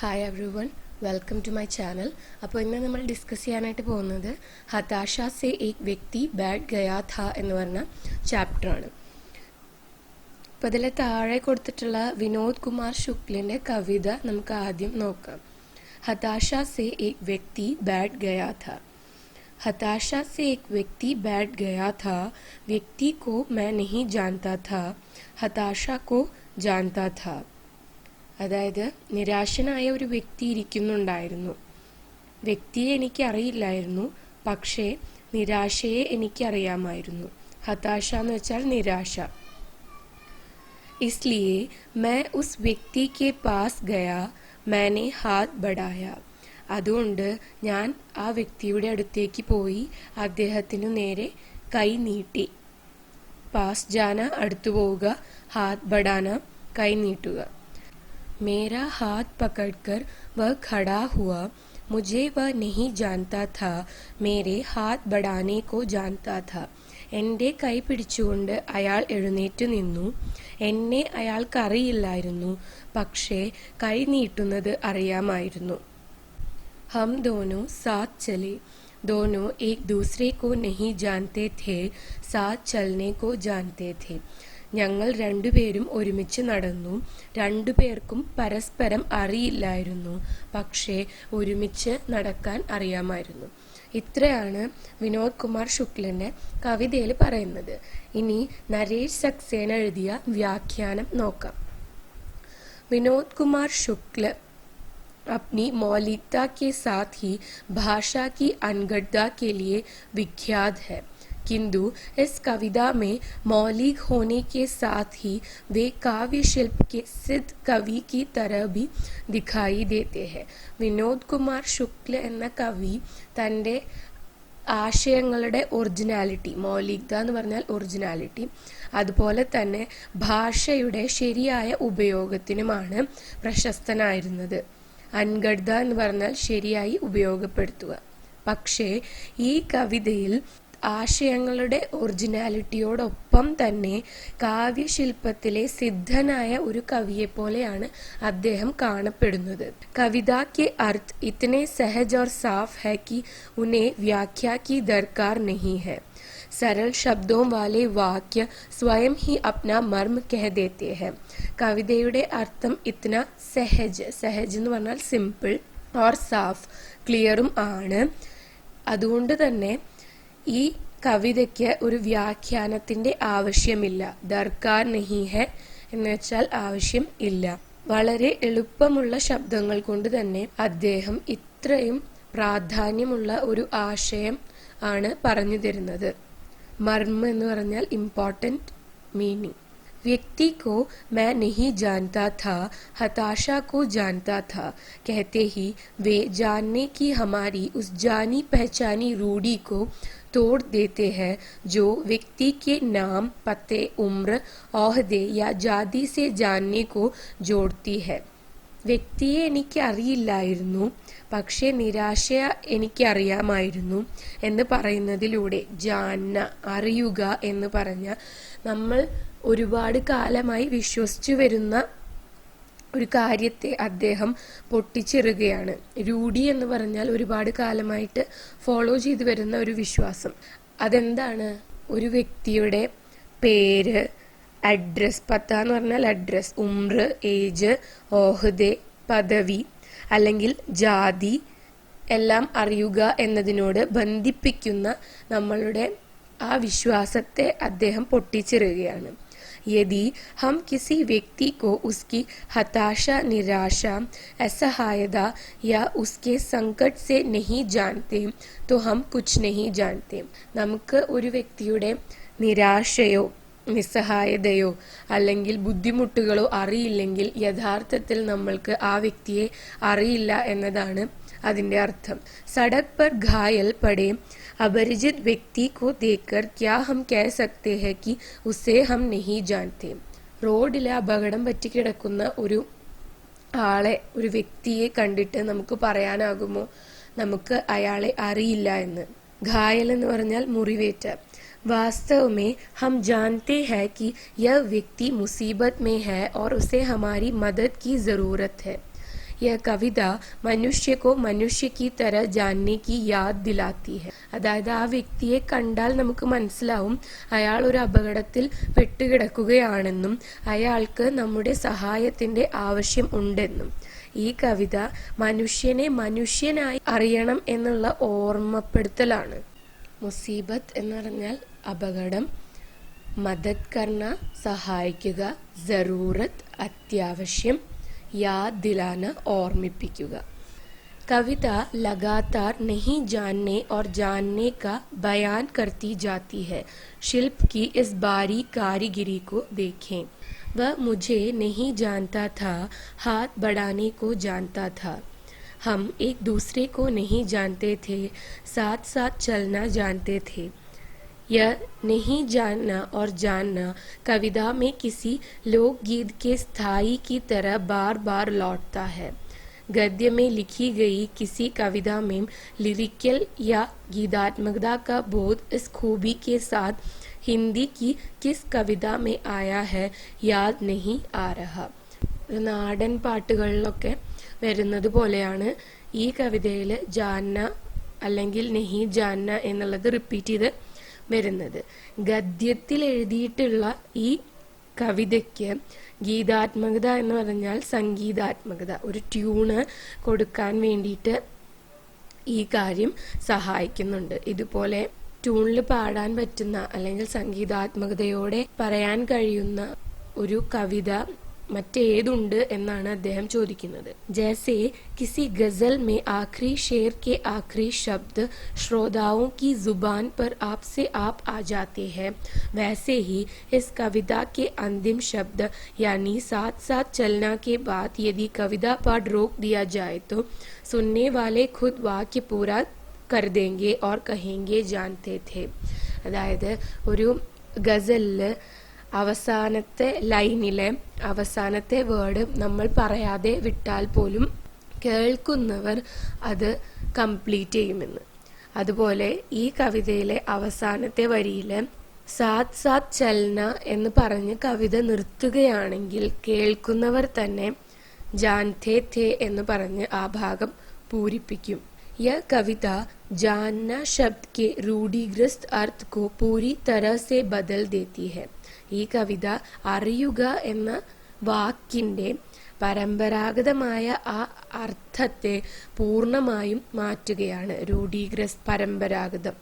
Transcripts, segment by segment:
Hi everyone, welcome to my channel. അപ്പോൾ ഇന്ന് നമ്മൾ ഡിസ്കസ് ചെയ്യാനായിട്ട് പോകുന്നത് ഹതാശ സെ ഏക് വ്യക്തി ബാഠ് ഗയാ ഥാ എന്ന് പറഞ്ഞ ചാപ്റ്ററാണ്. അപ്പോൾ അതിൽ താഴെ കൊടുത്തിട്ടുള്ള വിനോദ് കുമാർ ശുക്ലിൻ്റെ കവിത നമുക്ക് ആദ്യം നോക്കാം. ഹതാശ സെ ഏക് വ്യക്തി ബാഠ് ഗയാ ഥാ. हताशा से एक व्यक्ति बैठ गया था. व्यक्ति को मैं नहीं जानता था, हताशा को जानता था. അതായത് നിരാശനായ ഒരു വ്യക്തി ഇരിക്കുന്നുണ്ടായിരുന്നു. വ്യക്തിയെ എനിക്ക് അറിയില്ലായിരുന്നു, പക്ഷേ നിരാശയെ എനിക്കറിയാമായിരുന്നു. ഹതാശ എന്ന് വെച്ചാൽ നിരാശ. इसलिए मैं उस व्यक्ति के पास गया, मैंने हाथ बढ़ाया. അതുകൊണ്ട് ഞാൻ ആ വ്യക്തിയുടെ അടുത്തേക്ക് പോയി അദ്ദേഹത്തിനു നേരെ കൈ നീട്ടി. പാസ് ജാന അടുത്തു പോവുക, ഹാത്ത് ബഡാന കൈ നീട്ടുക. मेरा हाथ पकड़कर वह खड़ा हुआ. मुझे वह नहीं जानता था, मेरे हाथ बढ़ाने को जानता था. എൻ്റെ കൈ പിടിച്ചുകൊണ്ട് അയാൾ എഴുന്നേറ്റു നിന്നു. എന്നെ അയാൾക്കറിയില്ലായിരുന്നു, പക്ഷേ കൈ നീട്ടുന്നത് അറിയാമായിരുന്നു. हम दोनों साथ चले. दोनों एक दूसरे को नहीं जानते थे, साथ चलने को जानते थे. ഞങ്ങൾ രണ്ടുപേരും ഒരുമിച്ച് നടന്നു. രണ്ടുപേർക്കും പരസ്പരം അറിയില്ലായിരുന്നു, പക്ഷേ ഒരുമിച്ച് നടക്കാൻ അറിയാമായിരുന്നു. ഇത്രയാണ് വിനോദ് കുമാർ ശുക്ലിൻ്റെ കവിതയിൽ പറയുന്നത്. ഇനി നരേഷ് സക്സേന എഴുതിയ വ്യാഖ്യാനം നോക്കാം. വിനോദ് കുമാർ ശുക്ല अपनी मौलिकता के साथ ही भाषा की अनगढ़ता के लिए विख्यात है, किंतु इस कविता में मौलिक होने के साथ ही वे काव्य शिल्प के सिद्ध कवि की तरह भी दिखाई देते हैं. വിനോദ് കുമാർ ശുക്ല എന്ന കവി തൻ്റെ ആശയങ്ങളുടെ ഒറിജിനാലിറ്റി, മൗലികത എന്ന് പറഞ്ഞാൽ ഒറിജിനാലിറ്റി, അതുപോലെ തന്നെ ഭാഷയുടെ ശരിയായ ഉപയോഗത്തിനുമാണ് പ്രശസ്തനായിരുന്നത്. അൻഗഡ്ത എന്ന് പറഞ്ഞാൽ ശരിയായി ഉപയോഗപ്പെടുത്തുക. പക്ഷേ ഈ കവിതയിൽ ആശയങ്ങളുടെ ഒറിജിനാലിറ്റിയോടൊപ്പം തന്നെ കാവ്യശില്പത്തിലെ സിദ്ധനായ ഒരു കവിയെ പോലെയാണ് അദ്ദേഹം കാണപ്പെടുന്നത്. കവിത के अर्थ इतने सहज और साफ है कि उन्हें व्याख्या की दरकार नहीं है. सरल शब्दों वाले वाक्य स्वयं ही अपना मर्म कह देते हैं. കവിതയുടെ അർത്ഥം ഇത്തന സഹജ്, സഹജ് എന്ന് പറഞ്ഞാൽ സിമ്പിൾ, ഓർ സാഫ് ക്ലിയറും ആണ്. അതുകൊണ്ട് തന്നെ ഈ കവിതയ്ക്ക് ഒരു വ്യാഖ്യാനത്തിൻ്റെ ആവശ്യമില്ല. ദർക്കാർ നഹി ഹെ എന്ന് വെച്ചാൽ ആവശ്യം ഇല്ല. വളരെ എളുപ്പമുള്ള ശബ്ദങ്ങൾ കൊണ്ട് തന്നെ അദ്ദേഹം ഇത്രയും പ്രാധാന്യമുള്ള ഒരു ആശയം ആണ് പറഞ്ഞു തരുന്നത്. മർമ്മ എന്ന് പറഞ്ഞാൽ ഇമ്പോർട്ടൻറ്റ് മീനിങ്. व्यक्ति को मैं नहीं जानता था, हताशा को जानता था. कहते ही वे जानने की हमारी उस जानी पहचानी रूढ़ी को तोड़ देते हैं जो व्यक्ति के नाम, पते, उम्र, ओहदे या जाति से जानने को जोड़ती है. വ്യക്തിയെ എനിക്ക് അറിയില്ലായിരുന്നു, പക്ഷേ നിരാശ എനിക്കറിയാമായിരുന്നു എന്ന് പറയുന്നതിലൂടെ ജാന്ന അറിയുക എന്ന് പറഞ്ഞ നമ്മൾ ഒരുപാട് കാലമായി വിശ്വസിച്ചു വരുന്ന ഒരു കാര്യത്തെ അദ്ദേഹം പൊട്ടിച്ചെറുകയാണ്. രൂഢി എന്ന് പറഞ്ഞാൽ ഒരുപാട് കാലമായിട്ട് ഫോളോ ചെയ്തു വരുന്ന ഒരു വിശ്വാസം. അതെന്താണ്? ഒരു വ്യക്തിയുടെ പേര്, അഡ്രസ്, പത്ത എന്ന് പറഞ്ഞാൽ അഡ്രസ്, ഉമ്ര ഏജ്, ഓഹദെ പദവി അല്ലെങ്കിൽ ജാതി എല്ലാം അറിയുക എന്നതിനോട് ബന്ധിപ്പിക്കുന്ന നമ്മളുടെ ആ വിശ്വാസത്തെ അദ്ദേഹം പൊട്ടിച്ചെറുകയാണ്. यदि हम किसी व्यक्ति को उसकी हताशा, निराशा, असहायता या उसके संकट से नहीं जानते तो हम कुछ नहीं जानते. നമുക്ക് ഒരു വ്യക്തിയുടെ നിരാശയോ നിസ്സഹായതയോ അല്ലെങ്കിൽ ബുദ്ധിമുട്ടുകളോ അറിയില്ലെങ്കിൽ യഥാർത്ഥത്തിൽ നമ്മൾക്ക് ആ വ്യക്തിയെ അറിയില്ല എന്നതാണ് അതിൻ്റെ അർത്ഥം. സടക് പർ ഘായൽ പടേ अपरिचित व्यक्ति को देखकर क्या हम कह सकते हैं कि उसे हम नहीं जानते. റോഡിൽ അപകടം പറ്റി കിടക്കുന്ന ഒരു ആളെ, ഒരു വ്യക്തിയെ കണ്ടിട്ട് നമുക്ക് പറയാനാകുമോ നമുക്ക് അയാളെ അറിയില്ല എന്ന്? ഘായൽ എന്ന് പറഞ്ഞാൽ മുറിവേറ്റ. वास्तव में हम जानते हैं कि यह व्यक्ति मुसीबत में है और उसे हमारी मदद की ज़रूरत है. यह കവിത മനുഷ്യ को മനുഷ്യ की तरह जानने की याद दिलाती है. അതായത് ആ വ്യക്തിയെ കണ്ടാൽ നമുക്ക് മനസ്സിലാവും അയാൾ ഒരു അപകടത്തിൽ പെട്ടുകിടക്കുകയാണെന്നും അയാൾക്ക് നമ്മുടെ സഹായത്തിന്റെ ആവശ്യം ഉണ്ടെന്നും. ഈ കവിത മനുഷ്യനെ മനുഷ്യനായി അറിയണം എന്നുള്ള ഓർമ്മപ്പെടുത്തലാണ്. മുസീബത്ത് എന്ന് പറഞ്ഞാൽ അപകടം, മദദ് കർണ സഹായിക്കുക, ജറൂറത്ത് അത്യാവശ്യം, യാദ് ദിലാന ഓർമ്മിപ്പിക്കുക. कविता लगातार नहीं जानने और जानने का बयान करती जाती है. शिल्प की इस बारीक कारीगरी को देखें. वह मुझे नहीं जानता था, हाथ बढ़ाने को जानता था. हम एक दूसरे को नहीं जानते थे, साथ साथ चलना जानते थे. यह नहीं जानना और जानना कविता में किसी लोकगीत के स्थाई की तरह बार बार लौटता है. गद्य में लिखी गई किसी कविता में लिरिकल या गीतात्मकता का बोध इस खूबी के साथ हिंदी की किस कविता में आया है याद नहीं आ रहा. നാടൻ പാട്ടുകളിലൊക്കെ വരുന്നത് പോലെയാണ് ഈ കവിതയിൽ ജാന്ന അല്ലെങ്കിൽ നെഹി ജാന്ന എന്നുള്ളത് റിപ്പീറ്റ് ചെയ്ത് വരുന്നത്. ഗദ്യത്തിൽ എഴുതിയിട്ടുള്ള ഈ കവിതയ്ക്ക് ഗീതാത്മകത എന്ന് പറഞ്ഞാൽ സംഗീതാത്മകത, ഒരു ട്യൂണ് കൊടുക്കാൻ വേണ്ടിയിട്ട് ഈ കാര്യം സഹായിക്കുന്നുണ്ട്. ഇതുപോലെ ട്യൂണിൽ പാടാൻ പറ്റുന്ന അല്ലെങ്കിൽ സംഗീതാത്മകതയോടെ പറയാൻ കഴിയുന്ന ഒരു കവിത മറ്റേതുണ്ട് എന്നാണ് അദ്ദേഹം ചോദിക്കുന്നത്. जैसे किसी गजल में आखिरी शेर के आखिरी शब्द श्रोताओं की जुबान पर आपसे आप आ जाते हैं, वैसे ही इस कविता के अंतिम शब्द यानी साथ साथ चलना के बाद यदि कविता पाठ रोक दिया जाए तो सुनने वाले खुद वाक्य पूरा कर देंगे और कहेंगे जानते थे. അതായത് ഒരു ഗസലില് അവസാനത്തെ ലൈനിലെ അവസാനത്തെ വേർഡ് നമ്മൾ പറയാതെ വിട്ടാൽ പോലും കേൾക്കുന്നവർ അത് കംപ്ലീറ്റ് ചെയ്യുമെന്ന്. അതുപോലെ ഈ കവിതയിലെ അവസാനത്തെ വരിയില് സാത്ത് സാത്ത് ചലന എന്ന് പറഞ്ഞ് കവിത നിർത്തുകയാണെങ്കിൽ കേൾക്കുന്നവർ തന്നെ ജാൻതേ ഥേ എന്ന് പറഞ്ഞ് ആ ഭാഗം പൂരിപ്പിക്കും. यह कविता जानना शब्द के रूढ़िग्रस्त अर्थ को पूरी तरह से बदल देती है. ഈ കവിത അറിയുക എന്ന വാക്കിന്റെ പരമ്പരാഗതമായ ആ അർത്ഥത്തെ പൂർണ്ണമായും മാറ്റുകയാണ്. रूढ़िग्रस्त പരമ്പരാഗതം.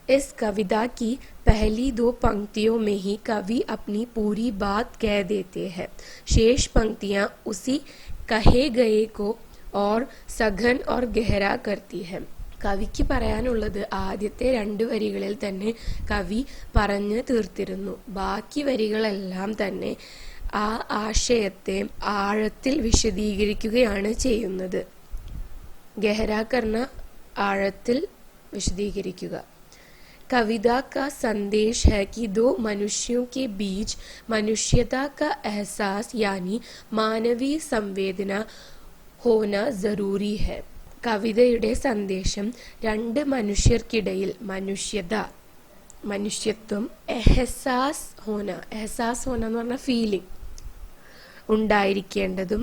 इस कविता की पहली 2 पंक्तियों में ही कवि अपनी पूरी बात कह देते हैं. शेष पंक्तियां उसी कहे गए को और सघन और गहरा करती है. കവിക്ക് പറയാനുള്ളത് ആദ്യത്തെ 2 വരികളിൽ തന്നെ കവി പറഞ്ഞു തീർത്തിരുന്നു. ബാക്കി വരികളെല്ലാം തന്നെ ആ ആശയത്തെ ആഴത്തിൽ വിശദീകരിക്കുകയാണ് ചെയ്യുന്നത്. ഗഹരാ കർണ ആഴത്തിൽ വിശദീകരിക്കുക. कविता का संदेश है कि 2 मनुष्यों के बीच मनुष्यता का एहसास यानी मानवीय संवेदना होना जरूरी है. കവിതയുടെ സന്ദേശം 2 മനുഷ്യർക്കിടയിൽ മനുഷ്യത്വം എഹസാസ് ഹോന എന്ന് പറഞ്ഞ ഫീലിംഗ് ഉണ്ടായിരിക്കേണ്ടതും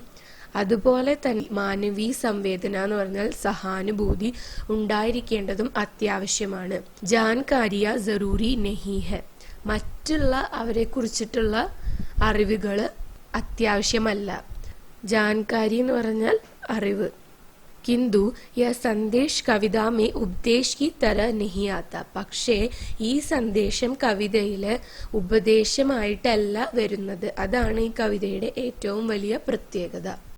അതുപോലെ തന്നെ മാനവീയ സംവേദന എന്ന് പറഞ്ഞാൽ സഹാനുഭൂതി ഉണ്ടായിരിക്കേണ്ടതും അത്യാവശ്യമാണ്. ജാൻകാരിയ ജറൂരി നഹി ഹെ, മറ്റുള്ള അവരെ കുറിച്ചിട്ടുള്ള അറിവുകൾ അത്യാവശ്യമല്ല. ജാൻകാരി എന്ന് പറഞ്ഞാൽ അറിവ്. किंतु यह संदेश कविता में उपदेश की तरह नहीं आता. പക്ഷേ ഈ സന്ദേശം കവിതയിലെ ഉപദേശമായിട്ടല്ല വരുന്നത്. അതാണ് ഈ കവിതയുടെ ഏറ്റവും വലിയ പ്രത്യേകത.